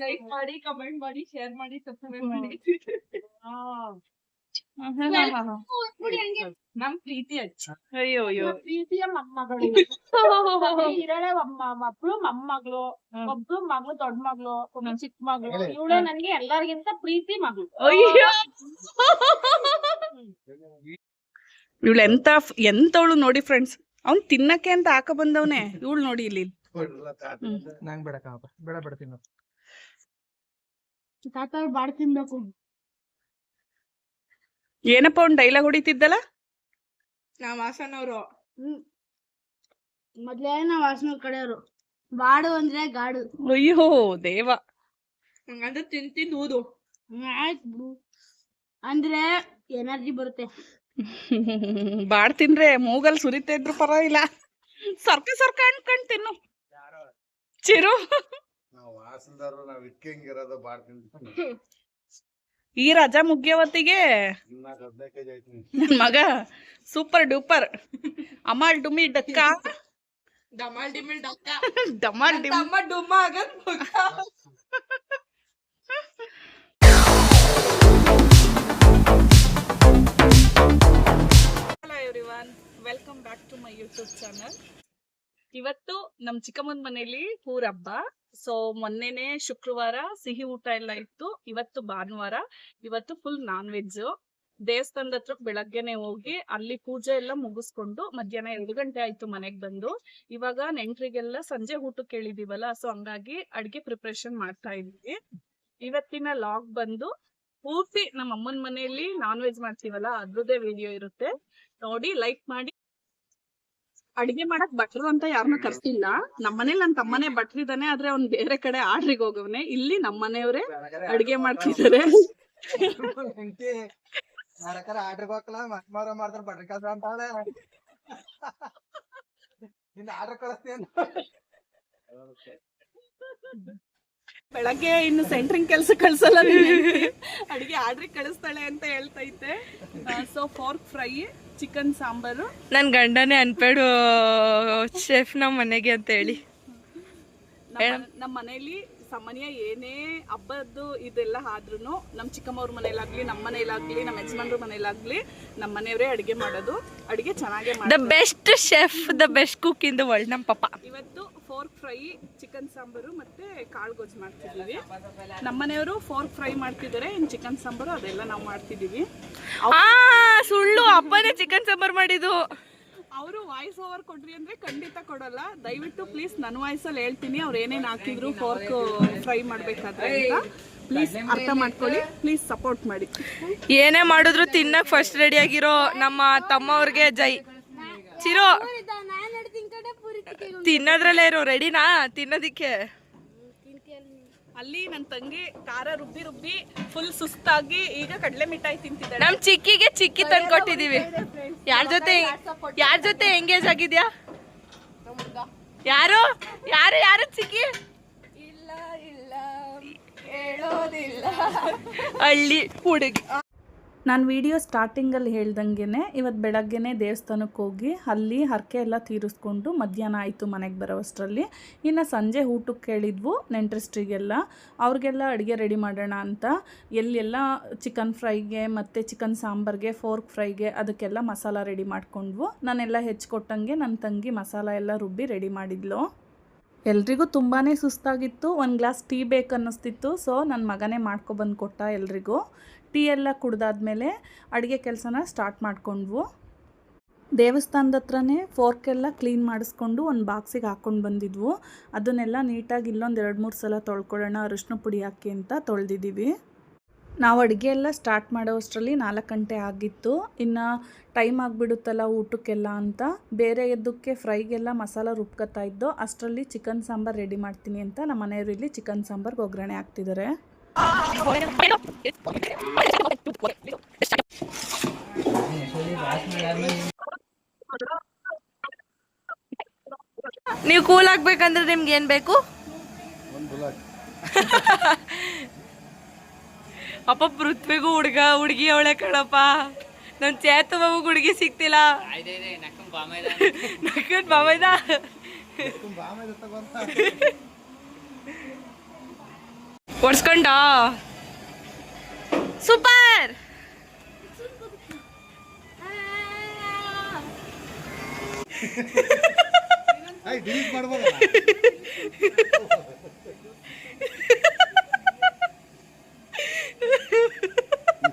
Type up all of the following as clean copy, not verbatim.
Like ಮಾಡಿ, comment ಮಾಡಿ, share ಮಾಡಿ, ಸಬ್ಸ್ಕ್ರೈಬ್ ಮಾಡಿ. ನಮ್ ಪ್ರೀತಿ ಅಚ್ಚ. ಅಯ್ಯೋ ಪ್ರೀತಿಯ ಮೊಮ್ಮಗಳು ಇರಳೆ ಮಕ್ಕಳು ಮೊಮ್ಮಗಳು, ಒಬ್ರು ಮಗಳು ದೊಡ್ಡ ಮಗಳು, ಒಬ್ರು ಚಿಕ್ಕ ಮಗಳು. ಇವಳು ನನ್ಗೆ ಎಲ್ಲರಿಗಿಂತ ಪ್ರೀತಿ ಮಗಳು. ಅಯ್ಯೋ ಇವಳು ಎಂತವಳು ನೋಡಿ ಫ್ರೆಂಡ್ಸ್. ಅವ್ನ್ ತಿನ್ನಕ್ಕೆ ಅಂತ ಹಾಕ ಬಂದವನೆ. ಇವಳು ನೋಡಿ ಇಲ್ಲಿ ನಂಗ್ ಬೇಡ ಬೇಡ ಬೇಡ ತಿನ್ನ ತಾತ ಬಾಳ್ ತಿನ್ಬೇಕು. ಏನಪ್ಪ ಅವ್ನ್ ಡೈಲಾಗ್ ಹೊಡಿತಿದ್ದಲ್ಲ. ನಾ ವಾಸನವ್ರು ಮೊದ್ಲೇ ನಾವ್ ವಾಸನ ಕಡೆಯವರು. ಬಾಡು ಅಂದ್ರೆ ಗಾಡು. ಅಯ್ಯೋ ದೇವ. ಹಂಗಂದ್ರೆ ತಿಂದು ಊದು. ಆಯ್ತು ಬಿಡು, ಅಂದ್ರೆ ಎನರ್ಜಿ ಬರುತ್ತೆ. ಬಾಡ್ ತಿಂದ್ರೆ ಮೂಗಲ್ ಸುರಿತಾ ಇದ್ರು ಪರವಾಗಿಲ್ಲ. ಸರ್ಕ ಅನ್ಕೊಂಡ್ ತಿನ್ನು ಚಿರು. ಈ ರಜಾ ಮುಗಿಯವತ್ತಿಗೆ ನನ್ ಮಗ ಸೂಪರ್ ಡೂಪರ್ ಅಮಾಲ್ ಡುಮಿ ಡಕ್ಕ ಡಮಾಲ್ ಡಿಮಿಲ್ ಡಕ್ಕ ಡಮಾಲ್ ಡಿಮ್ ಡಮ್ಮ ಡುಮ್ಮ ಆಗದ್ ಮುಖ. Hello everyone, welcome back to my YouTube channel. ಇವತ್ತು ನಮ್ ಚಿಕ್ಕಮ್ಮನ ಮನೇಲಿ ಊರ ಹಬ್ಬ. ಸೊ ಮೊನ್ನೆನೆ ಶುಕ್ರವಾರ ಸಿಹಿ ಊಟ ಎಲ್ಲ ಇತ್ತು. ಇವತ್ತು ಭಾನುವಾರ, ಇವತ್ತು ಫುಲ್ ನಾನ್ ವೆಜ್. ದೇವಸ್ಥಾನದ ಹತ್ರ ಬೆಳಗ್ಗೆನೆ ಹೋಗಿ ಅಲ್ಲಿ ಪೂಜೆ ಎಲ್ಲ ಮುಗಿಸ್ಕೊಂಡು ಮಧ್ಯಾಹ್ನ 2 ಗಂಟೆ ಆಯ್ತು ಮನೆಗ್ ಬಂದು. ಇವಾಗ ನೆಂಟ್ರಿಗೆಲ್ಲ ಸಂಜೆ ಊಟಕ್ಕೆ ಕೇಳಿದೀವಲ್ಲ, ಸೊ ಹಂಗಾಗಿ ಅಡ್ಗೆ ಪ್ರಿಪ್ರೇಷನ್ ಮಾಡ್ತಾ ಇದೀವಿ. ಇವತ್ತಿನ ಲಾಗ್ ಬಂದು ಪೂರ್ತಿ ನಮ್ಮ ಅಮ್ಮನ ಮನೆಯಲ್ಲಿ ನಾನ್ ವೆಜ್ ಮಾಡ್ತೀವಲ್ಲ ಅದ್ರದ್ದೇ ವಿಡಿಯೋ ಇರುತ್ತೆ. ನೋಡಿ, ಲೈಕ್ ಮಾಡಿ. ಅಡಿಗೆ ಮಾಡಕ್ ಭಟ್ರು ಅಂತ ಯಾರನ್ನ ಕರ್ಸಿಲ್ಲ. ನಮ್ಮನೇಲಿ ನನ್ ತಮ್ಮನೇ ಭಟ್ರಿದಾನೆ, ಆದ್ರೆ ಅವ್ನ್ ಬೇರೆ ಕಡೆ ಆರ್ಡ್ರಿಗೆ ಹೋಗವ್ನೆ. ಇಲ್ಲಿ ನಮ್ಮನೆಯವ್ರೆ ಅಡಿಗೆ ಮಾಡ್ತಿದ್ದಾರೆ. ಬೆಳಗ್ಗೆ ಇನ್ನು ಸೆಂಟ್ರಿಂಗ್ ಕೆಲ್ಸ ಕಳ್ಸಲ್ಲ, ಅಡಿಗೆ ಆರ್ಡ್ರಿಗೆ ಕಳಿಸ್ತಾಳೆ ಅಂತ ಹೇಳ್ತೈತೆ. ಸೊ ಫೋರ್ಕ್ ಫ್ರೈ, ಚಿಕನ್ ಸಾಂಬಾರು. ನನ್ ಗಂಡನೇ ಅನ್ಬೇಡು ಶೆಫ್ ನಮ್ ಮನೆಗೆ ಅಂತ ಹೇಳಿ. ನಮ್ಮ ಮನೇಲಿ ಸಾಮಾನ್ಯ ಏನೇ ಹಬ್ಬದ್ದು ಇದೆಲ್ಲ ಆದ್ರೂ ನಮ್ ಚಿಕ್ಕಮ್ಮವ್ರ ಮನೇಲಾಗ್ಲಿ, ನಮ್ಮ ಮನೇಲಾಗ್ಲಿ, ನಮ್ಮ ಯಜಮಾನ್ರ ಮನೇಲಾಗ್ಲಿ ನಮ್ಮ ಮನೆಯವರೇ ಅಡಿಗೆ ಮಾಡೋದು. ಅಡಿಗೆ ಚೆನ್ನಾಗೇ the best chef, the best cook in the world ನಮ್ ಪಾಪ. ಇವತ್ತು ಫೋರ್ಕ್ ಫ್ರೈ, ಚಿಕನ್ ಸಾಂಬಾರು ಮತ್ತೆ ಕಾಳು ಗೊಜ್ಜು ಮಾಡ್ತಿದೀವಿ. ನಮ್ಮನೆಯವರು ಫೋರ್ಕ್ ಫ್ರೈ ಮಾಡ್ತಿದ್ದಾರೆ, ಇನ್ ಚಿಕನ್ ಸಾಂಬಾರು ಅದೆಲ್ಲ ನಾವು ಮಾಡ್ತಿದೀವಿ. ಸುಳ್ಳು, ಅಪ್ಪನೇ ಚಿಕನ್ ಸಾಂಬಾರ್ ಮಾಡಿದ್ದು. ಅವರು ವಾಯ್ಸ್ ಓವರ್ ಕೊಡ್ರಿ ಅಂದ್ರೆ ಖಂಡಿತ ಕೊಡಲ್ಲ. ದಯವಿಟ್ಟು ಪ್ಲೀಸ್ ನನ್ನ ವಾಯ್ಸಲ್ಲಿ ಹೇಳ್ತೀನಿ ಅವ್ರು ಏನೇನ್ ಹಾಕಿದ್ರು ಫೋರ್ಕ್ ಫ್ರೈ ಮಾಡ್ಬೇಕಾದ್ರೆ ಅಂತ. ಪ್ಲೀಸ್ ಅರ್ಥ ಮಾಡ್ಕೊಳ್ಳಿ, ಪ್ಲೀಸ್ ಸಪೋರ್ಟ್ ಮಾಡಿ. ಏನೇ ಮಾಡಿದ್ರು ತಿನ್ನಕ್ ಫಸ್ಟ್ ರೆಡಿ ಆಗಿರೋ ನಮ್ಮ ತಮ್ಮ ಅವ್ರಿಗೆ ಜೈ. ಚಿರೋ ತಿನ್ನೋದ್ರಲ್ಲೇ ಇರೋ, ರೆಡಿನಾ ತಿನ್ನೋದಿಕ್ಕೆ? ಅಲ್ಲಿ ನನ್ನ ತಂಗಿ ಖಾರ ರುಬ್ಬಿ ಫುಲ್ ಸುಸ್ತಾಗಿ ಈಗ ಕಡಲೆ ಮಿಠಾಯಿ ತಿಂತಿದ್ದಾಳೆ. ನಮ್ ಚಿಕ್ಕಿಗೆ ಚಿಕ್ಕಿ ತಂದ್ಕೊಟ್ಟಿದೀವಿ. ಯಾರ ಜೊತೆ ಎಂಗೇಜ್ ಆಗಿದ್ಯಾ? ಯಾರು ಯಾರು ಯಾರು ಚಿಕ್ಕಿ? ಇಲ್ಲ ಹೇಳೋದಿಲ್ಲ. ಹಳ್ಳಿ ಹುಡುಗಿ. ನಾನು ವಿಡಿಯೋ ಸ್ಟಾರ್ಟಿಂಗಲ್ಲಿ ಹೇಳ್ದಂಗೆ ಇವತ್ತು ಬೆಳಗ್ಗೆನೇ ದೇವಸ್ಥಾನಕ್ಕೆ ಹೋಗಿ ಅಲ್ಲಿ ಹರಕೆ ಎಲ್ಲ ತೀರಿಸ್ಕೊಂಡು ಮಧ್ಯಾಹ್ನ ಆಯಿತು ಮನೆಗೆ ಬರೋವಷ್ಟರಲ್ಲಿ. ಇನ್ನು ಸಂಜೆ ಊಟಕ್ಕೆ ಕೇಳಿದ್ವು ನೆಂಟ್ರಿಸ್ಟ್ರಿಗೆಲ್ಲ. ಅವ್ರಿಗೆಲ್ಲ ಅಡುಗೆ ರೆಡಿ ಮಾಡೋಣ ಅಂತ ಎಲ್ಲೆಲ್ಲ ಚಿಕನ್ ಫ್ರೈಗೆ ಮತ್ತು ಚಿಕನ್ ಸಾಂಬಾರ್ಗೆ, ಫೋರ್ಕ್ ಫ್ರೈಗೆ ಅದಕ್ಕೆಲ್ಲ ಮಸಾಲ ರೆಡಿ ಮಾಡ್ಕೊಂಡ್ವು. ನಾನೆಲ್ಲ ಹೆಚ್ಚಿಕೊಟ್ಟಂಗೆ ನನ್ನ ತಂಗಿ ಮಸಾಲ ಎಲ್ಲ ರುಬ್ಬಿ ರೆಡಿ ಮಾಡಿದ್ಲು. ಎಲ್ರಿಗೂ ತುಂಬಾ ಸುಸ್ತಾಗಿತ್ತು. ಒಂದು ಗ್ಲಾಸ್ ಟೀ ಬೇಕು ಅನ್ನಿಸ್ತಿತ್ತು. ಸೊ ನನ್ನ ಮಗನೇ ಮಾಡ್ಕೊಬಂದು ಕೊಟ್ಟ ಎಲ್ರಿಗೂ. ಟೀ ಎಲ್ಲ ಕುಡ್ದಾದ್ಮೇಲೆ ಅಡುಗೆ ಕೆಲಸನ ಸ್ಟಾರ್ಟ್ ಮಾಡ್ಕೊಂಡ್ವು. ದೇವಸ್ಥಾನದ ಹತ್ರನೇ ಫೋರ್ಕೆಲ್ಲ ಕ್ಲೀನ್ ಮಾಡಿಸ್ಕೊಂಡು ಒಂದು ಬಾಕ್ಸಿಗೆ ಹಾಕ್ಕೊಂಡು ಬಂದಿದ್ವು. ಅದನ್ನೆಲ್ಲ ನೀಟಾಗಿ ಇಲ್ಲೊಂದು 2-3 ಸಲ ತೊಳ್ಕೊಳ್ಳೋಣ, ಅರಿಶಿನ ಪುಡಿ ಹಾಕಿ ಅಂತ ತೊಳೆದಿದ್ದೀವಿ. ನಾವು ಅಡುಗೆ ಎಲ್ಲ ಸ್ಟಾರ್ಟ್ ಮಾಡೋಷ್ಟರಲ್ಲಿ 4 ಗಂಟೆ ಆಗಿತ್ತು. ಇನ್ನು ಟೈಮ್ ಆಗಿಬಿಡುತ್ತಲ್ಲ ಊಟಕ್ಕೆಲ್ಲ ಅಂತ ಬೇರೆ ಎದ್ದಕ್ಕೆ ಫ್ರೈಗೆಲ್ಲ ಮಸಾಲ ರುಬ್ಕೊತಾ ಇದ್ದೋ. ಅಷ್ಟರಲ್ಲಿ ಚಿಕನ್ ಸಾಂಬಾರು ರೆಡಿ ಮಾಡ್ತೀನಿ ಅಂತ ನಮ್ಮ ಮನೆಯವರು ಇಲ್ಲಿ ಚಿಕನ್ ಸಾಂಬಾರ್ಗೆ ಒಗ್ಗರಣೆ ಹಾಕ್ತಿದ್ದಾರೆ. ನೀವು ಕೂಲ್ ಆಗ್ಬೇಕಂದ್ರೆ ನಿಮ್ಗೆ ಏನ್ ಬೇಕು? ಅಪ್ಪ ಪೃಥ್ವಿಗೂ ಹುಡುಗಿ ಅವಳೆ ಕಣಪ್ಪ. ನನ್ ಚೇತು ಬಾಬು ಹುಡುಗಿ ಸಿಕ್ತಿಲ್ಲ. ನಕ್ಕನ್ ಬಾಮೈದ ಒಡ್ಸ್ಕೊಂಡ ಸೂಪರ್. ಡಿಲೀಟ್ ಮಾಡ್ಬೋದ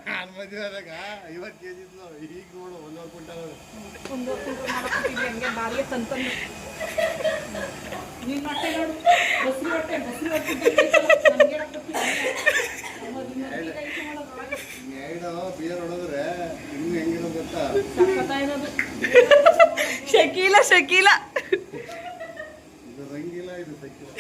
ನಾನು ಮದುವೆ ಆದಾಗ 50 kg ಇದ್ಲು, ಈಗ ನೋಡು 1.5 ಕ್ವಿಂಟಲ್. ಹಂಗೆ ಬಾಲ್ಯ ತಂತಂದು ನಿನ್ನ ಹೊಟ್ಟೆ ನೋಡು, ಬಸ್ರಿ ಹೊಟ್ಟೆ ಎರಡು ಬಿಯರ್ ಹೊಡೆದ್ರೆ ಇನ್ನು ಹೆಂಗಿರೋ ಗೊತ್ತಾ? ಶಕೀಲ ಶಕೀಲ ಇದು ರಂಗಿಲ್ಲ, ಇದು ಸಕ್ಕಿಲ್ಲ.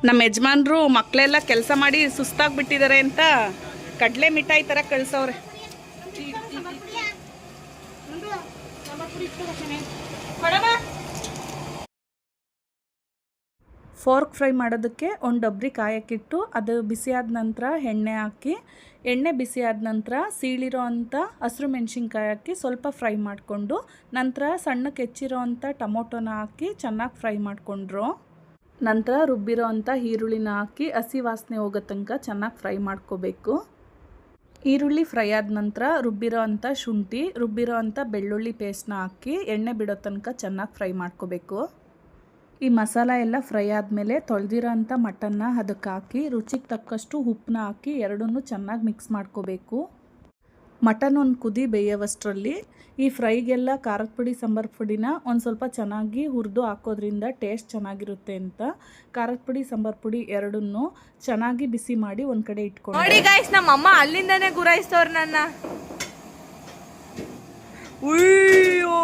ನಮ್ಮ ಯಜಮಾನ್ರು ಮಕ್ಕಳೆಲ್ಲ ಕೆಲಸ ಮಾಡಿ ಸುಸ್ತಾಗ್ಬಿಟ್ಟಿದ್ದಾರೆ ಅಂತ ಕಡಲೆ ಮಿಠಾಯಿ ಥರ ಕಳ್ಸವ್ರೆ. ಫೋರ್ಕ್ ಫ್ರೈ ಮಾಡೋದಕ್ಕೆ ಒಂದು ಡಬ್ರಿ ಕಾಯಕ್ಕಿಟ್ಟು ಅದು ಬಿಸಿಯಾದ ನಂತರ ಎಣ್ಣೆ ಹಾಕಿ, ಎಣ್ಣೆ ಬಿಸಿಯಾದ ನಂತರ ಸೀಳಿರೋ ಅಂಥ ಹಸಿರು ಮೆಣಸಿನ್ಕಾಯಿ ಹಾಕಿ ಸ್ವಲ್ಪ ಫ್ರೈ ಮಾಡಿಕೊಂಡು, ನಂತರ ಸಣ್ಣಕ್ಕೆ ಹೆಚ್ಚಿರೋ ಅಂಥ ಟೊಮೊಟೊನ ಹಾಕಿ ಚೆನ್ನಾಗಿ ಫ್ರೈ ಮಾಡಿಕೊಂಡ್ರು. ನಂತರ ರುಬ್ಬಿರೋ ಅಂಥ ಈರುಳ್ಳಿನ ಹಾಕಿ ಹಸಿ ವಾಸನೆ ಹೋಗೋ ತನಕ ಚೆನ್ನಾಗಿ ಫ್ರೈ ಮಾಡ್ಕೋಬೇಕು. ಈರುಳ್ಳಿ ಫ್ರೈ ಆದ ನಂತರ ರುಬ್ಬಿರೋ ಅಂಥ ಶುಂಠಿ, ರುಬ್ಬಿರೋ ಅಂಥ ಬೆಳ್ಳುಳ್ಳಿ ಪೇಸ್ಟ್ನ ಹಾಕಿ ಎಣ್ಣೆ ಬಿಡೋ ತನಕ ಚೆನ್ನಾಗಿ ಫ್ರೈ ಮಾಡ್ಕೋಬೇಕು. ಈ ಮಸಾಲ ಎಲ್ಲ ಫ್ರೈ ಆದಮೇಲೆ ತೊಳೆದಿರೋ ಅಂಥ ಮಟನ್ನ ಅದಕ್ಕೆ ಹಾಕಿ ರುಚಿಗೆ ತಕ್ಕಷ್ಟು ಉಪ್ಪನ್ನ ಹಾಕಿ ಎರಡನ್ನೂ ಚೆನ್ನಾಗಿ ಮಿಕ್ಸ್ ಮಾಡ್ಕೋಬೇಕು. ಮಟನ್ ಒಂದು ಕುದಿ ಬೇಯೋವಷ್ಟರಲ್ಲಿ ಈ ಫ್ರೈಗೆಲ್ಲ ಖಾರದ ಪುಡಿ ಸಾಂಬಾರು ಪುಡಿನ ಒಂದು ಸ್ವಲ್ಪ ಚೆನ್ನಾಗಿ ಹುರಿದು ಹಾಕೋದ್ರಿಂದ ಟೇಸ್ಟ್ ಚೆನ್ನಾಗಿರುತ್ತೆ ಅಂತ ಖಾರದ ಪುಡಿ ಸಾಂಬಾರು ಪುಡಿ ಎರಡನ್ನೂ ಚೆನ್ನಾಗಿ ಬಿಸಿ ಮಾಡಿ ಒಂದು ಕಡೆ ಇಟ್ಕೊಂಡು. ನೋಡಿ ಗಾಯ್ಸ್, ನಮ್ಮ ಅಮ್ಮ ಅಲ್ಲಿಂದಾನೆ ಗುರಾಯಿಸ್ತವ್ರು ನನ್ನ. ಅಯ್ಯೋ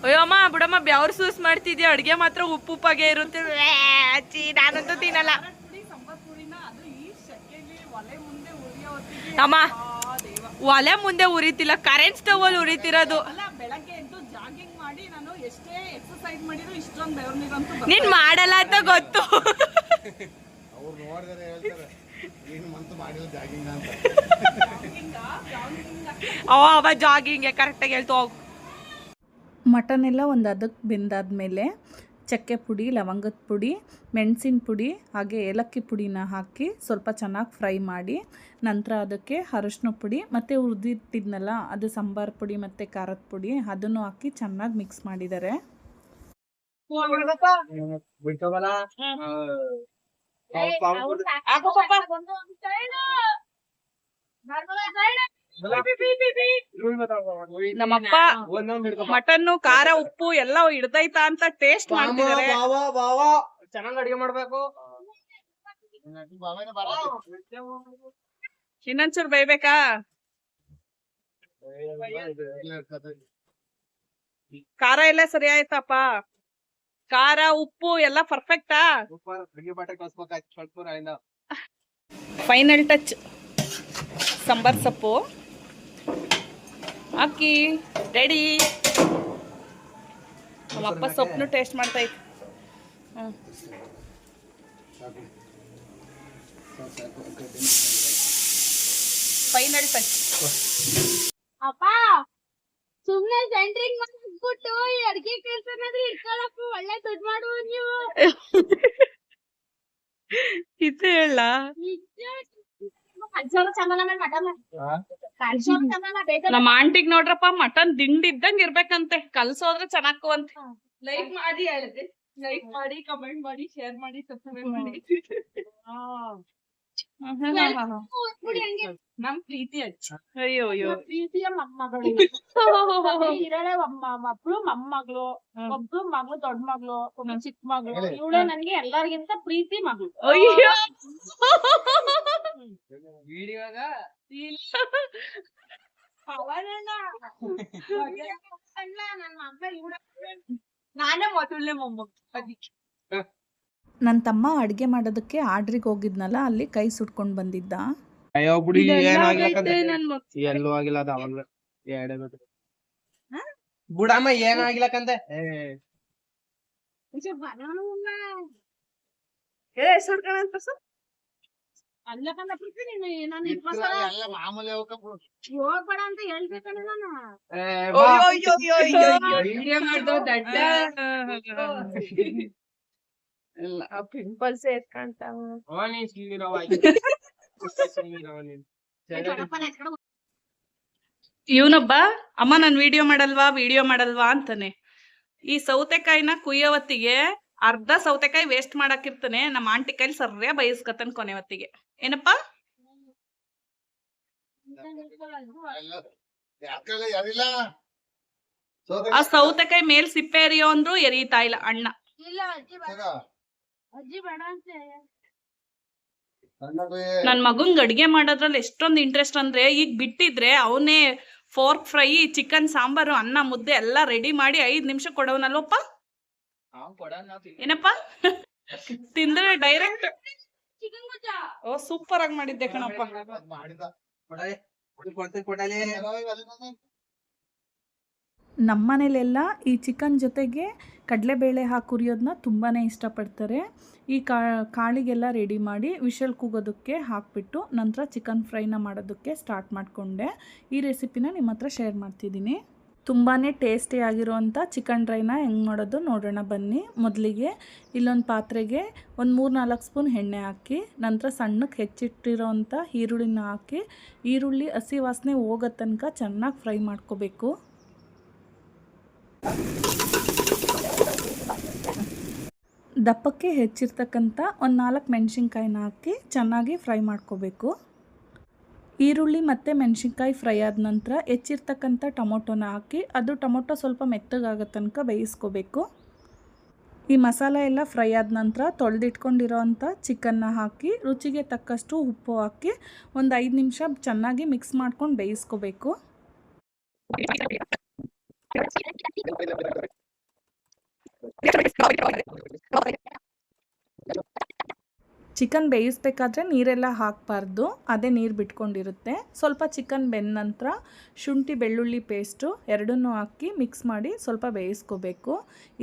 ಅಯ್ಯೋ ಅಮ್ಮ ಬಿಡಮ್ಮ, ಬೆವ್ರು ಸೂಸ್ ಮಾಡ್ತಿದ್ಯಾ, ಅಡುಗೆ ಮಾತ್ರ ಉಪ್ಪುಪ್ಪಾಗೆ ಇರುತ್ತೆ. ಅಚ್ಚಿ ನಾನಂತೂ ತಿನ್ನಲ್ಲ. ಅಮ್ಮ ಒಲೆ ಮುಂದೆ ಉರಿತಿಲ್ಲ, ಕರೆಂಟ್ ಸ್ಟವ್ ಅಲ್ಲಿ ಉರಿತಿರೋದು. ಬೆಳಗ್ಗೆ ಎದ್ದು ಜಾಗಿಂಗ್ ಮಾಡಿ ನಾನು ಎಷ್ಟೇ ಎಕ್ಸರ್ಸೈಸ್ ಮಾಡಿದ್ರು ಇಷ್ಟೊಂದು ಬೆವರು ನೀರಂತೂ ನೀನ್ ಮಾಡಲ್ಲ ಅಂತ ಗೊತ್ತು. ಅವ್ರು ನೋಡಿದ್ರೆ ಹೇಳ್ತಾರೆ ನೀನು ಮಂತು ಮಾಡಿಲ್ಲ ಜಾಗಿಂಗ್ ಅಂತ. ಅವ ಜಾಗಿಂಗ್ ಕರೆಕ್ಟಾಗಿ ಹೇಳ್ತು ಹೋಗು. ಮಟನ್ ಎಲ್ಲ ಒಂದು ಅದಕ್ಕೆ ಬೆಂದಾದ್ಮೇಲೆ ಚಕ್ಕೆ ಪುಡಿ, ಲವಂಗದ ಪುಡಿ, ಮೆಣಸಿನ ಪುಡಿ ಹಾಗೆ ಏಲಕ್ಕಿ ಪುಡಿನ ಹಾಕಿ ಸ್ವಲ್ಪ ಚೆನ್ನಾಗಿ ಫ್ರೈ ಮಾಡಿ, ನಂತರ ಅದಕ್ಕೆ ಅರಶಿನ ಪುಡಿ ಮತ್ತು ಹುರಿದಿಟ್ಟಿದ್ನಲ್ಲ ಅದು ಸಾಂಬಾರು ಪುಡಿ ಮತ್ತು ಖಾರದ ಪುಡಿ ಅದನ್ನು ಹಾಕಿ ಚೆನ್ನಾಗಿ ಮಿಕ್ಸ್ ಮಾಡಿದ್ದಾರೆ. ನಮ್ಮಪ್ಪ ಮಟನ್ನು ಖಾರ ಉಪ್ಪು ಎಲ್ಲ ಹಿಡ್ದೈತಾ ಅಂತ ಟೇಸ್ಟ್ ಮಾಡ್ತಿದ್ದಾರೆ. ಚೆನ್ನಾಗಿ ಅಡಿಗೆ ಮಾಡ್ಬೇಕು. ಇನ್ನೊಂಚೂರು ಬೇಯ್ಬೇಕಾ? ಖಾರ ಎಲ್ಲ ಸರಿ ಆಯ್ತಪ್ಪ? ಖಾರ ಉಪ್ಪು ಎಲ್ಲ ಪರ್ಫೆಕ್ಟಾ? ಫೈನಲ್ ಟಚ್ ಸಾಂಬಾರ್ ಸೊಪ್ಪು ಹಾಕಿ ರೆಡಿ. ನಮ್ಮಪ್ಪ ಸೊಪ್ಪನ್ನು ಟೇಸ್ಟ್ ಮಾಡ್ತಾ ಇತ್ತು. Final touch. ಅಪ್ಪ ಸುಮ್ನೆ ಸೆಂಟ್ರಿಂಗ್ ಮಾಡ್ಬಿಟ್ಟು ಅಡ್ಗೆ ಕೆಲ್ಸನಾದ್ರೂ ಇಟ್ಕೊಳಪ್ಪ, ಒಳ್ಳೆ ದುಡ್ಡು ಮಾಡುವ ನೀವು. ಇದು ಹೇಳ ನಮ್ಮ ಆಂಟಿಗ್ ನೋಡ್ರಪ್ಪ ಮಟನ್ ದಿಂಡ್ ಇದ್ದಂಗ ಇರ್ಬೇಕಂತೆ, ಕಲ್ಸೋದ್ರೆ ಚೆನ್ನಾಕು ಅಂತ. ಲೈಕ್ ಮಾಡಿ ಹೇಳಿದೆ, ಲೈಕ್ ಮಾಡಿ, ಕಮೆಂಟ್ ಮಾಡಿ, ಶೇರ್ ಮಾಡಿ, ಸಬ್ಸ್ಕ್ರೈಬ್ ಮಾಡಿ. ನಮ್ ಪ್ರೀತಿ ಅಚ್ಚ. ಅಯ್ಯೋ ಅಯ್ಯೋ ಪ್ರೀತಿಯ ಮೊಮ್ಮಗಳು ಇರಳೆ ಮಕ್ಕಳು ಮೊಮ್ಮಗಳು, ಒಬ್ರು ಮಗಳು ದೊಡ್ಡ ಮಗಳು, ಒಬ್ರು ಚಿಕ್ಕ ಮಗಳು. ಇವಳೆ ನನ್ಗೆ ಎಲ್ಲರಿಗಿಂತ ಪ್ರೀತಿ ಮಗಳು. ಅಯ್ಯೋ ವಿಡಿಯೋಗ ನನ್ನ ಮಗ ಇವಳ ನಾನೇ ಮೊದಲನೇ ಮೊಮ್ಮಗ. ನನ್ನ ತಮ್ಮ ಅಡುಗೆ ಮಾಡೋದಕ್ಕೆ ಆರ್ಡ್ರಿಗೆ ಹೋಗಿದ್ನಲ್ಲ, ಅಲ್ಲಿ ಕೈ ಸುಟ್ಕೊಂಡು ಬಂದಿದ್ದ. ಅಯ್ಯೋ ಬಿಡಿ, ಏನೂ ಆಗಿಲ್ಲ. ನನ್ ಎಲ್ಲೂ ಆಗಿಲ್ಲ, ಅದು ಅವಾಗ ಎರಡೇ ಬುಡಮ್ಮ ಏನೂ ಆಗಿಲ್ಲಕಂತೆ. ಸುಡ್ಕೊಂಡ್ ಅಲ್ಲಕಂದ ಪ್ರೀತಿ ನೀನು ನಾನು 20 ಸಲ ಎಲ್ಲ ಮಾಮೂಲಿ ಹೋಗ್ಬೇಕು. ಹೋಗ್ಬೇಡ ಅಂತ ಹೇಳ್ಬೇಕಣ್ಣ ನಾನು. ಪಿಂಪಲ್ಸ್ ಎತ್ಕೊಂತಾವ. ಇವನೊಬ್ಬ ಅಮ್ಮ ನಾನು ವಿಡಿಯೋ ಮಾಡಲ್ವಾ ಅಂತಾನೆ. ಈ ಸೌತೆಕಾಯಿನ ಕುಯ್ಯೋವತ್ತಿಗೆ ಅರ್ಧ ಸೌತೆಕಾಯಿ ವೇಸ್ಟ್ ಮಾಡಾಕಿರ್ತಾನೆ. ನಮ್ಮ ಆಂಟಿ ಕೈಲಿ ಸರ್ರೆ ಬಯಸ್ಕತಾನೆ ಕೊನೆ ಹೊತ್ತಿಗೆ. ಏನಪ್ಪಾ ಯಾಕಂದ್ರೆ ಯಾರಿಲ್ಲ ಆ ಸೌತೆಕಾಯಿ ಮೇಲ್ ಸಿಪ್ಪೆ ಎರಿಯೋ ಅಂದ್ರು ಎರೀತಾ ಇಲ್ಲ ಅಣ್ಣ. ಇಲ್ಲ ಅಜ್ಜಿ ಬೇಡ ಅಂತೆ. ನನ್ ಮಗಂಗ್ ಅಡ್ಗೆ ಮಾಡೋದ್ರಲ್ಲಿ ಎಷ್ಟೊಂದು ಇಂಟ್ರೆಸ್ಟ್ ಅಂದ್ರೆ, ಈಗ ಬಿಟ್ಟಿದ್ರೆ ಅವನೇ ಫೋರ್ಕ್ ಫ್ರೈ, ಚಿಕನ್ ಸಾಂಬಾರು, ಅನ್ನ, ಮುದ್ದೆ ಎಲ್ಲ ರೆಡಿ ಮಾಡಿ 5 ನಿಮಿಷ ಕೊಡವನಲ್ವಪ್ಪ. ಏನಪ್ಪಾ ತಿಂದ್ರೆ ಡೈರೆಕ್ಟ್ ಓ ಸೂಪರ್ ಆಗಿ ಮಾಡಿದ್ದೆ ಕಣಪ್ಪ. ಮಾಡಿದ ನಮ್ಮನೇಲೆಲ್ಲ ಈ ಚಿಕನ್ ಜೊತೆಗೆ ಕಡಲೆಬೇಳೆ ಹಾಕಿ ಹುರಿಯೋದನ್ನ ತುಂಬಾ ಇಷ್ಟಪಡ್ತಾರೆ. ಈ ಕಾಳಿಗೆಲ್ಲ ರೆಡಿ ಮಾಡಿ ವಿಷಲ್ ಕೂಗೋದಕ್ಕೆ ಹಾಕಿಬಿಟ್ಟು ನಂತರ ಚಿಕನ್ ಫ್ರೈನ ಮಾಡೋದಕ್ಕೆ ಸ್ಟಾರ್ಟ್ ಮಾಡಿಕೊಂಡೆ. ಈ ರೆಸಿಪಿನ ನಿಮ್ಮ ಹತ್ರ ಶೇರ್ ಮಾಡ್ತಿದ್ದೀನಿ. ತುಂಬಾ ಟೇಸ್ಟಿಯಾಗಿರುವಂಥ ಚಿಕನ್ ಡ್ರೈನ ಹೆಂಗೆ ಮಾಡೋದು ನೋಡೋಣ ಬನ್ನಿ. ಮೊದಲಿಗೆ ಇಲ್ಲೊಂದು ಪಾತ್ರೆಗೆ ಒಂದು 3-4 ಸ್ಪೂನ್ ಎಣ್ಣೆ ಹಾಕಿ, ನಂತರ ಸಣ್ಣಕ್ಕೆ ಹೆಚ್ಚಿಟ್ಟಿರೋವಂಥ ಈರುಳ್ಳಿನ ಹಾಕಿ, ಈರುಳ್ಳಿ ಹಸಿ ವಾಸನೆ ಹೋಗೋ ತನಕ ಚೆನ್ನಾಗಿ ಫ್ರೈ ಮಾಡ್ಕೋಬೇಕು. ದಪ್ಪಕ್ಕೆ ಹೆಚ್ಚಿರ್ತಕ್ಕಂಥ ಒಂದು 4 ಮೆಣಸಿನ್ಕಾಯಿನ ಹಾಕಿ ಚೆನ್ನಾಗಿ ಫ್ರೈ ಮಾಡ್ಕೋಬೇಕು. ಈರುಳ್ಳಿ ಮತ್ತು ಮೆಣಸಿನ್ಕಾಯಿ ಫ್ರೈ ಆದ ನಂತರ ಹೆಚ್ಚಿರ್ತಕ್ಕಂಥ ಟೊಮೊಟೊನ ಹಾಕಿ ಅದು ಟೊಮೊಟೊ ಸ್ವಲ್ಪ ಮೆತ್ತಗಾಗೋ ತನಕ ಬೇಯಿಸ್ಕೋಬೇಕು. ಈ ಮಸಾಲೆ ಎಲ್ಲ ಫ್ರೈ ಆದ ನಂತರ ತೊಳೆದಿಟ್ಕೊಂಡಿರೋವಂಥ ಚಿಕನ್ನ ಹಾಕಿ ರುಚಿಗೆ ತಕ್ಕಷ್ಟು ಉಪ್ಪು ಹಾಕಿ ಒಂದು 5 ನಿಮಿಷ ಚೆನ್ನಾಗಿ ಮಿಕ್ಸ್ ಮಾಡ್ಕೊಂಡು ಬೇಯಿಸ್ಕೋಬೇಕು. ಚಿಕನ್ ಬೇಯಿಸ್ಬೇಕಾದ್ರೆ ನೀರೆಲ್ಲ ಹಾಕಬಾರ್ದು, ಅದೇ ನೀರು ಬಿಟ್ಕೊಂಡಿರುತ್ತೆ. ಸ್ವಲ್ಪ ಚಿಕನ್ ಬೆಂದ ನಂತರ ಶುಂಠಿ ಬೆಳ್ಳುಳ್ಳಿ ಪೇಸ್ಟು ಎರಡನ್ನೂ ಹಾಕಿ ಮಿಕ್ಸ್ ಮಾಡಿ ಸ್ವಲ್ಪ ಬೇಯಿಸ್ಕೋಬೇಕು.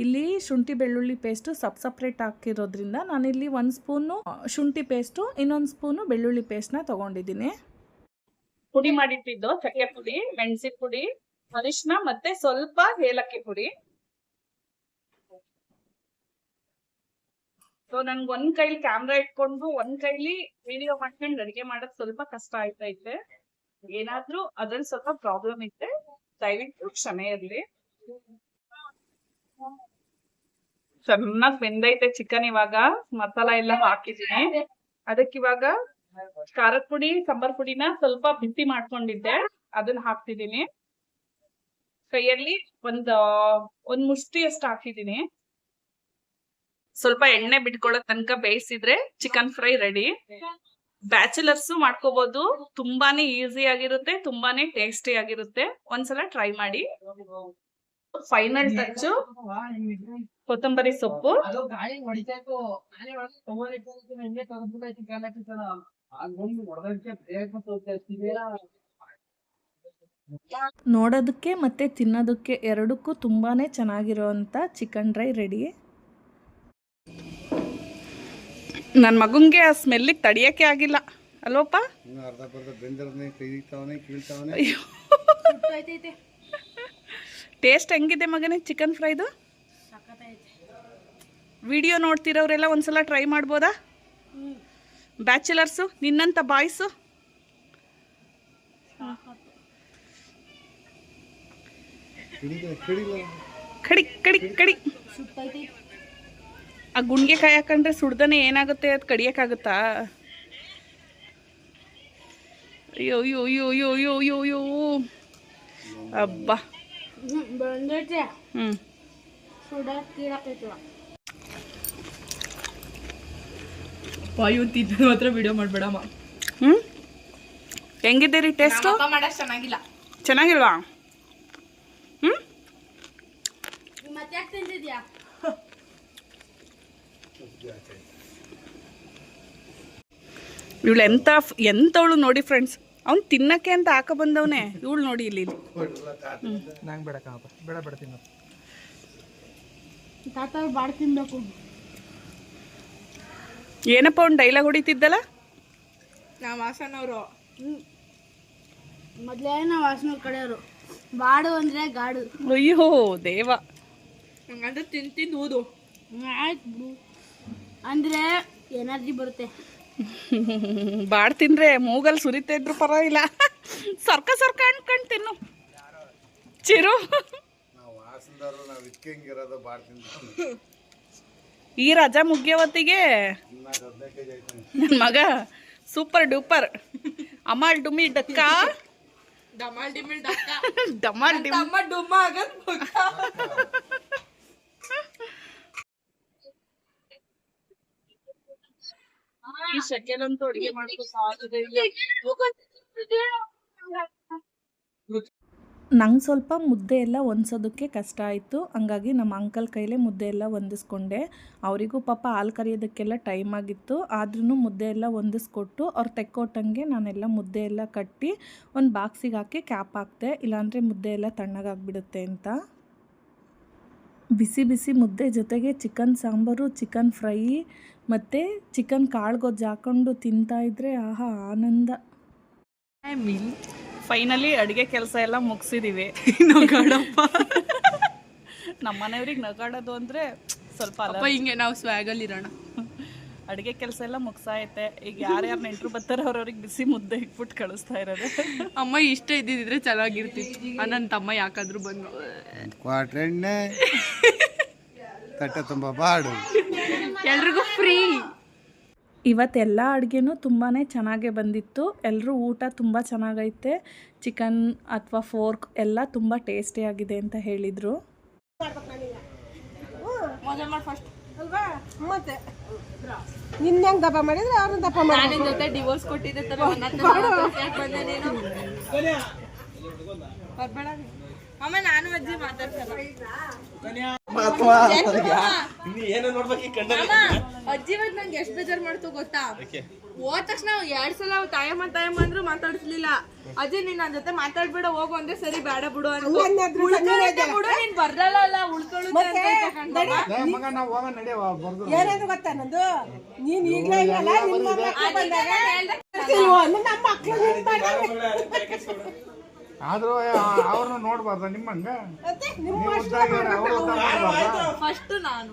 ಇಲ್ಲಿ ಶುಂಠಿ ಬೆಳ್ಳುಳ್ಳಿ ಪೇಸ್ಟು ಸಪ್ರೇಟ್ ಹಾಕಿರೋದ್ರಿಂದ ನಾನಿಲ್ಲಿ 1 ಸ್ಪೂನು ಶುಂಠಿ ಪೇಸ್ಟು, ಇನ್ನೊಂದು ಸ್ಪೂನು ಬೆಳ್ಳುಳ್ಳಿ ಪೇಸ್ಟ್ನ ತೊಗೊಂಡಿದ್ದೀನಿ. ಪುಡಿ ಮಾಡಿಟ್ಟಿದ್ದು ಚಕ್ಕೆ ಪುಡಿ, ಮೆಣಸಿನ ಪುಡಿ, ಅರಿಶಿನ ಮತ್ತು ಸ್ವಲ್ಪ ಏಲಕ್ಕಿ ಪುಡಿ. ಸೊ ನನ್ಗೆ ಒಂದ್ ಕೈಲಿ ಕ್ಯಾಮ್ರಾ ಇಟ್ಕೊಂಡು ಒಂದ್ ಕೈಲಿ ವಿಡಿಯೋ ಮಾಡ್ಕೊಂಡು ಅಡಿಗೆ ಮಾಡೋದು ಸ್ವಲ್ಪ ಕಷ್ಟ ಆಯ್ತೈತೆ. ಏನಾದ್ರೂ ಅದ್ರಲ್ಲಿ ಸ್ವಲ್ಪ ಪ್ರಾಬ್ಲಮ್ ಇತ್ತೆ ದಯವಿಟ್ಟು ಕ್ಷಮೆ ಇರ್ಲಿ. ಚೆನ್ನಾಗಿ ಬೆಂದೈತೆ ಚಿಕನ್. ಇವಾಗ ಮಸಾಲ ಎಲ್ಲ ಹಾಕಿದ್ದೀನಿ. ಅದಕ್ಕಿವಾಗ ಖಾರದ ಪುಡಿ, ಸಾಂಬಾರ್ ಪುಡಿನ ಸ್ವಲ್ಪ ಬಿಸಿ ಮಾಡ್ಕೊಂಡಿದ್ದೆ, ಅದನ್ನ ಹಾಕ್ತಿದ್ದೀನಿ. ಕೈಯಲ್ಲಿ ಒಂದ್ ಮುಷ್ಟಿಯಷ್ಟು ಹಾಕಿದ್ದೀನಿ. ಸ್ವಲ್ಪ ಎಣ್ಣೆ ಬಿಟ್ಕೊಳ್ಳೋ ತನಕ ಬೇಯಿಸಿದ್ರೆ ಚಿಕನ್ ಫ್ರೈ ರೆಡಿ. ಬ್ಯಾಚುಲರ್ಸ್ ಮಾಡ್ಕೋಬಹುದು, ತುಂಬಾನೇ ಈಸಿ ಆಗಿರುತ್ತೆ, ತುಂಬಾನೇ ಟೇಸ್ಟಿ ಆಗಿರುತ್ತೆ. ಒಂದ್ಸಲ ಟ್ರೈ ಮಾಡಿ. ಫೈನಲ್ ಟಚ್ ಕೊತ್ತಂಬರಿ ಸೊಪ್ಪು. ನೋಡೋದಕ್ಕೆ ಮತ್ತೆ ತಿನ್ನೋದಕ್ಕೆ ಎರಡಕ್ಕೂ ತುಂಬಾನೇ ಚೆನ್ನಾಗಿರುವಂತ ಚಿಕನ್ ಡ್ರೈ ರೆಡಿ. ನನ್ನ ಮಗಂಗೆ ಆ ಸ್ಮೆಲ್ಲಿಗೆ ತಡಿಯೋಕ್ಕೆ ಆಗಿಲ್ಲ ಅಲ್ವಪ್ಪ. ಟೇಸ್ಟ್ ಹೆಂಗಿದೆ ಮಗನೇ ಚಿಕನ್ ಫ್ರೈದು? ವಿಡಿಯೋ ನೋಡ್ತಿರೋರೆಲ್ಲ ಒಂದ್ಸಲ ಟ್ರೈ ಮಾಡ್ಬೋದಾ? ಬ್ಯಾಚುಲರ್ಸು, ನಿನ್ನಂತ ಬಾಯ್ಸು ಕಡಿ ಕಡಿ ಕಡಿ. ಆ ಗುಂಡ್ಗೆ ಕಾಯಿ ಹಾಕೊಂಡ್ರೆ ಸುಡ್ದನೆ ಏನಾಗುತ್ತೆ, ಅದು ಕಡಿಯಕ್ಕಾಗುತ್ತಾ? ಅಯ್ಯೋ ಅಯ್ಯೋ ಅಯ್ಯೋ ಅಯ್ಯೋ ಅಯ್ಯೋ ಅಯ್ಯೋ ಅಯ್ಯೋ ಅಬ್ಬಾ. ವಾಯು ತಿನ್ನೋದು ಮಾತ್ರ ವಿಡಿಯೋ ಮಾಡ್ಬೇಡಮ್ಮ. ಹೆಂಗಿದೆ ರೀ ಟೇಸ್ಟು? ಮಾಡಕ್ ಚೆನ್ನಾಗಿಲ್ಲ. ಚೆನ್ನಾಗಿಲ್ವಾ? ಇವಳು ಎಂತವಳು ನೋಡಿ ಫ್ರೆಂಡ್ಸ್. ಅವ್ನು ತಿನ್ನಕ್ಕೆ ಅಂತ ಹಾಕ ಬಂದವನೇ, ಇವಳು ನೋಡಿ ಇಲ್ಲಿ. ಏನಪ್ಪ ಅವ್ನು ಡೈಲಾಗ್ ಹೊಡಿತಿದ್ದಲ್ಲ, ನಾ ವಾಸನವರು ಮೊದ್ಲೇ ನಾವು ವಾಸನ ಕಡೆಯವರು. ಬಾಡು ಅಂದ್ರೆ ಗಾಡು. ಅಯ್ಯೋ ದೇವ, ಹಂಗಂದ್ರೆ ತಿಂದು ಊದು. ಆಯ್ತು ಬಿಡು, ಅಂದ್ರೆ ಎನರ್ಜಿ ಬರುತ್ತೆ. ಬಾಡ್ ತಿಂದ್ರೆ ಮೂಗಲ್ ಸುರಿತಾ ಇದ್ರು ಪರವಾಗಿಲ್ಲ. ಸರ್ಕ ಅನ್ಕೊಂಡ್ ತಿನ್ನು ಚಿರು. ನಾವು ವಾಸನದವರು ನಾವು ಇಟ್ಕಂಗಿರೋದು ಬಾಡ್ತೀನಿ. ಈ ರಜಾ ಮುಗಿಯವತ್ತಿಗೆ 15 kg ಆಯ್ತಾನೆ ನನ್ನ ಮಗ ಸೂಪರ್ ಡೂಪರ್ ಅಮಾಲ್ ಡುಮಿ ಡಕ್ಕ ಡಮಾಲ್ ಡಿಮಿಲ್ ಡಕ್ಕ ಡಮಾಲ್ ಡಿಮ್ ತಮ್ಮ ಡುಮ್ಮ ಆಗದ್ ಮುಖ. ಈ ಸೆಕೆಂಡ್ ಅಡುಗೆ ಮಾಡ್ಕೋ ಸಾಧ್ಯ ಇಲ್ಲ. ನಂಗೆ ಸ್ವಲ್ಪ ಮುದ್ದೆ ಎಲ್ಲ ಹೊಂದ್ಸೋದಕ್ಕೆ ಕಷ್ಟ ಆಯಿತು. ಹಂಗಾಗಿ ನಮ್ಮ ಅಂಕಲ್ ಕೈಲೇ ಮುದ್ದೆ ಎಲ್ಲ ಹೊಂದಿಸ್ಕೊಂಡೆ. ಅವರಿಗೂ ಪಾಪ ಹಾಲು ಕರಿಯೋದಕ್ಕೆಲ್ಲ ಟೈಮ್ ಆಗಿತ್ತು. ಆದ್ರೂ ಮುದ್ದೆ ಎಲ್ಲ ಹೊಂದಿಸ್ಕೊಟ್ಟು ಅವ್ರು ತೆಕ್ಕೊಟ್ಟಂಗೆ ನಾನೆಲ್ಲ ಮುದ್ದೆ ಎಲ್ಲ ಕಟ್ಟಿ ಒಂದು ಬಾಕ್ಸಿಗೆ ಹಾಕಿ ಕ್ಯಾಪ್ ಹಾಕ್ದೆ, ಇಲ್ಲಾಂದರೆ ಮುದ್ದೆ ಎಲ್ಲ ತಣ್ಣಗಾಗ್ಬಿಡುತ್ತೆ ಅಂತ. ಬಿಸಿ ಬಿಸಿ ಮುದ್ದೆ ಜೊತೆಗೆ ಚಿಕನ್ ಸಾಂಬಾರು, ಚಿಕನ್ ಫ್ರೈ ಮತ್ತು ಚಿಕನ್ ಕಾಳುಗೊಜ್ಜು ಹಾಕ್ಕೊಂಡು ತಿಂತಾಯಿದ್ರೆ ಆಹಾ ಆನಂದ. ಫೈನಲಿ ಅಡುಗೆ ಕೆಲಸ ಎಲ್ಲ ಮುಗಿಸಿದ್ದೀವಿ. ನಗಾಡಪ್ಪ. ನಮ್ಮ ಮನೆಯವ್ರಿಗೆ ನಗಾಡೋದು ಅಂದರೆ ಸ್ವಲ್ಪ ಅಪ್ಪ ಹಿಂಗೆ ನಾವು ಸ್ವ್ಯಾಗಲ್ಲಿ ಇರೋಣ. ಅಡುಗೆ ಕೆಲಸ ಎಲ್ಲ ಮುಗಿಸಾಯತ್ತೆ. ಈಗ ಯಾರ್ಯಾರು ನೆಂಟರು ಬರ್ತಾರೆ ಅವ್ರವ್ರಿಗೆ ಬಿಸಿ ಮುದ್ದೆ ಇಟ್ಬಿಟ್ಟು ಕಳಿಸ್ತಾ ಇರೋದು. ಅಮ್ಮ ಇಷ್ಟ ಇದ್ದಿದ್ರೆ ಚೆನ್ನಾಗಿರ್ತಿತ್ತು. ನನ್ನ ತಮ್ಮ ಯಾಕಾದ್ರೂ ಬಂದು ಕ್ವಾರ್ಟರ್ ಎಣ್ಣೆ ತಟ್ಟೆ ತುಂಬ ಬಾಡು. ಎಲ್ರಿಗೂ ಫ್ರೀ. ಇವತ್ತೆಲ್ಲ ಅಡುಗೆನೂ ತುಂಬಾ ಚೆನ್ನಾಗೇ ಬಂದಿತ್ತು. ಎಲ್ಲರೂ ಊಟ ತುಂಬ ಚೆನ್ನಾಗೈತೆ, ಚಿಕನ್ ಅಥವಾ ಫೋರ್ಕ್ ಎಲ್ಲ ತುಂಬ ಟೇಸ್ಟಿಯಾಗಿದೆ ಅಂತ ಹೇಳಿದರು. ನಿನ್ನ ದಪ್ಪ ಮಾಡಿದ್ರೆ ಅವ್ರನ್ನ ದಪ್ಪ ಮಾಡಿ. ನಿನ್ ಜೊತೆ ಡಿವೋರ್ಸ್ ಕೊಟ್ಟಿದ್ದೆ ತರ ಅಮ್ಮ ನಾನು ಅಜ್ಜಿ ಮಾತಾಡ್ಸಲ್ಲ. ಅಜ್ಜಿ ಇವತ್ತು ನಂಗೆ ಎಷ್ಟು ಬೇಜಾರು ಮಾಡ್ತು ಗೊತ್ತಾ? ಹೋದ ತಕ್ಷಣ 2 ಸಲ ತಾಯಮ್ಮ ಅಂದ್ರು ಮಾತಾಡಿಸ್ಲಿಲ್ಲ. ಅಜ್ಜಿ ನೀನ್ ನನ್ನ ಜೊತೆ ಮಾತಾಡ್ಬೇಡ ಹೋಗು ಅಂದ್ರೆ ಸರಿ ಬೇಡ ಬಿಡು ಅಂತ. ಬಿಡು ನೀನ್ ಬರ್ದಲ್ಲ ಉಳ್ಕೊಳ್ಳುತ್ತೆ. ಮಗ ನಾವು ಹೋಗ ನಡೆಯುವ ಬರ್ದು ಏನಾದ್ರು ಗೊತ್ತಾ ನಂದು, ನೀನ್ ಈಗ್ಲೇ ಇಲ್ಲಲ್ಲ, ನಿಮ್ಮ ಮಕ್ಕಳು ಬಂದಾಗ ನಮ್ಮ ಮಕ್ಕಳು ಆದ್ರೂ ಅವ್ರನ್ನ ನೋಡ್ಬಾರ್ದ ನಿಮ್ಮಂಗ. ಫಸ್ಟ್ ನಾನು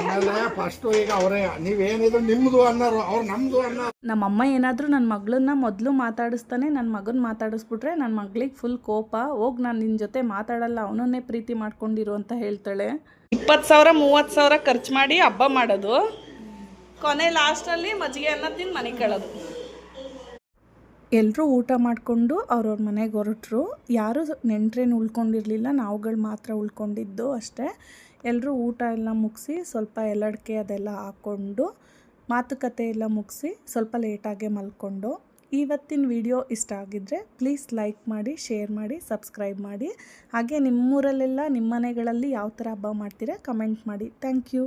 ಆಮೇಲೆ ಫಸ್ಟ್ ಈಗ ಅವರೇ ನೀವೇನಿದ್ರು ನಿಮ್ದು ಅನ್ನೋರು, ಅವ್ರು ನಮ್ದು ಅನ್ನೋರು. ನಮ್ಮಮ್ಮ ಏನಾದರೂ ನನ್ನ ಮಗಳನ್ನ ಮೊದಲು ಮಾತಾಡಿಸ್ತಾನೆ, ನನ್ನ ಮಗನ ಮಾತಾಡಿಸ್ಬಿಟ್ರೆ ನನ್ನ ಮಗಳಿಗೆ ಫುಲ್ ಕೋಪ. ಹೋಗಿ ನಾನು ನಿನ್ನ ಜೊತೆ ಮಾತಾಡಲ್ಲ, ಅವನನ್ನೇ ಪ್ರೀತಿ ಮಾಡ್ಕೊಂಡಿರು ಅಂತ ಹೇಳ್ತಾಳೆ. 20,000 30,000 ಖರ್ಚು ಮಾಡಿ ಹಬ್ಬ ಮಾಡೋದು, ಕೊನೆ ಲಾಸ್ಟಲ್ಲಿ ಮಜ್ಜಿಗೆ ಅನ್ನ ತಿಂದು ಮನೆಗೆ ಕಳೋದು. ಎಲ್ಲರೂ ಊಟ ಮಾಡಿಕೊಂಡು ಅವ್ರವ್ರ ಮನೆಗೆ ಹೊರಟ್ರು. ಯಾರೂ ನೆಂಟ್ರೇನು ಉಳ್ಕೊಂಡಿರಲಿಲ್ಲ, ನಾವುಗಳು ಮಾತ್ರ ಉಳ್ಕೊಂಡಿದ್ದು ಅಷ್ಟೇ. ಎಲ್ಲರೂ ಊಟ ಎಲ್ಲ ಮುಗಿಸಿ ಸ್ವಲ್ಪ ಎಲ್ಲಡಿಕೆ ಅದೆಲ್ಲ ಹಾಕ್ಕೊಂಡು ಮಾತುಕತೆ ಎಲ್ಲ ಮುಗಿಸಿ ಸ್ವಲ್ಪ ಲೇಟಾಗೆ ಮಲ್ಕೊಂಡು. ಇವತ್ತಿನ ವಿಡಿಯೋ ಇಷ್ಟ ಆಗಿದ್ದರೆ ಪ್ಲೀಸ್ ಲೈಕ್ ಮಾಡಿ, ಶೇರ್ ಮಾಡಿ, ಸಬ್ಸ್ಕ್ರೈಬ್ ಮಾಡಿ. ಹಾಗೆ ನಿಮ್ಮೂರಲ್ಲೆಲ್ಲ ನಿಮ್ಮ ಮನೆಗಳಲ್ಲಿ ಯಾವ ಥರ ಹಬ್ಬ ಮಾಡ್ತೀರಾ ಕಮೆಂಟ್ ಮಾಡಿ. Thank you.